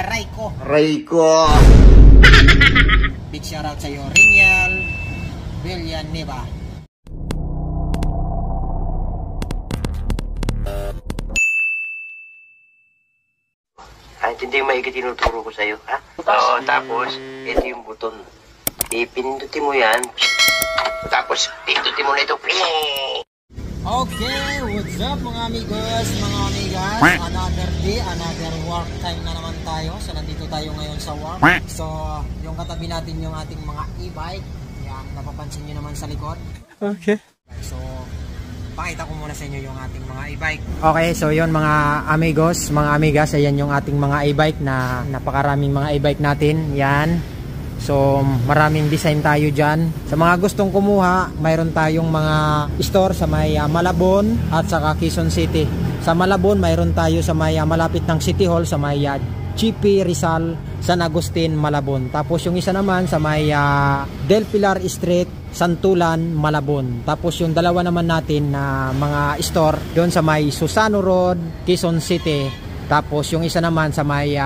Aray ko. Aray ko. Big shoutout sa iyo, Riniel Villanueva. Hindi yung maigit tinuturo ko sa'yo, ha? Oo, tapos, ito yung buton. Ipindutin mo yan. Tapos, pindutin mo na ito. Okay, what's up mga amigos, mga amigas? Another day, another work time na naman tayo. So, nandito tayo ngayon sa work. So, yung katabi natin yung ating mga e-bike. Yan, napapansin nyo naman sa likod. Okay. So, pakita ko muna sa inyo yung ating mga e-bike. Okay, so yun mga amigos, mga amigas, ayan yung ating mga e-bike na napakaraming mga e-bike natin. Yan. So maraming design tayo dyan. Sa mga gustong kumuha, mayroon tayong mga store sa may Malabon at saka Quezon City. Sa Malabon, mayroon tayo sa may malapit ng City Hall sa may GP Rizal, San Agustin, Malabon. Tapos yung isa naman sa may Del Pilar Street, Santulan, Malabon. Tapos yung dalawa naman natin na mga store doon sa may Susano Road, Quezon City. Tapos yung isa naman sa may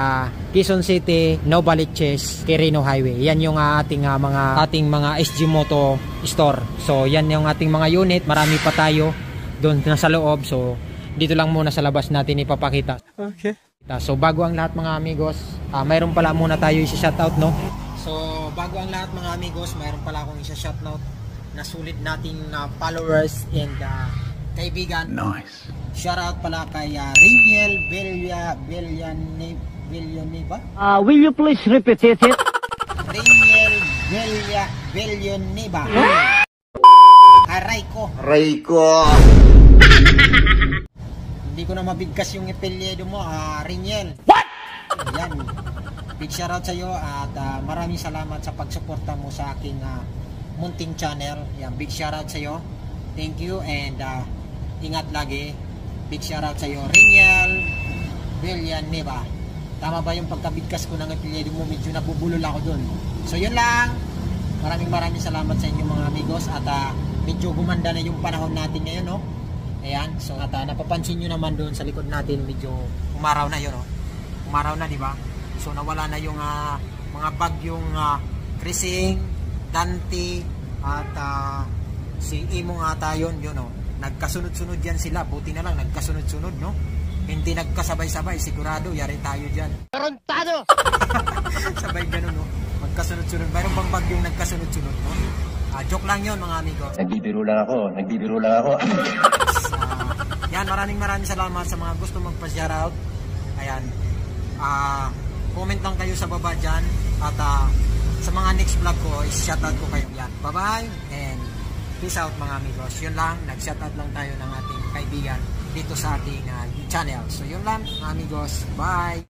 Quezon City, Novaliches, Quirino Highway. Yan yung ating mga SG Moto store. So yan yung ating mga unit. Marami pa tayo doon na sa loob. So dito lang muna sa labas natin ipapakita. Okay. So bago ang lahat mga amigos, mayroon pala muna tayo isa-shoutout, no? So bago ang lahat mga amigos, mayroon pala akong isa-shoutout na sulit nating followers and kaibigan. Nice. Shoutout pala kay Riniel Villanueva. Will you please repeat it? Riniel Villanueva. Aray ko. Aray ko. Hindi ko na mabigkas yung apelyido mo, Riniel. What? Yan. Big shoutout sa iyo at maraming salamat sa pagsuporta mo sa aking munting channel. Yan, big shoutout sa iyo. Thank you and ingat lagi. Big shoutout sa iyo, Riniel Villanueva. Tama ba yung pagkabigkas ko ng apelyido mo? Medyo nabubulol ako dun. So yun lang. Maraming salamat sa inyo mga amigos at medyo gumanda na yung panahon natin ngayon, no? Ayan, so at napapansin nyo naman doon sa likod natin, medyo umaraw na yun, no? Umaraw na, di ba? So nawala na yung mga bagyong Krising, Dante at si Imong ata yun, no? Nagkasunod-sunod yan sila, buti na lang nagkasunod-sunod, no? Hindi nagkasabay-sabay, sigurado yari tayo dyan. Tarantado! Sabay ganun, no? Magkasunod-sunod. Mayroon bang bagyong nagkasunod-sunod, no? Joke lang yun mga amigo. Nagbibiro lang ako. Yan, maraming salamat sa mga gusto magpa-shoutout. Ayan. Comment lang kayo sa baba dyan. At sa mga next vlog ko, is-shoutout ko kayo. Yan. Bye-bye and peace out mga amigos. Yun lang, nag-shoutout lang tayo ng ating kaibigan dito sa ating channel. So yun lang mga amigos. Bye!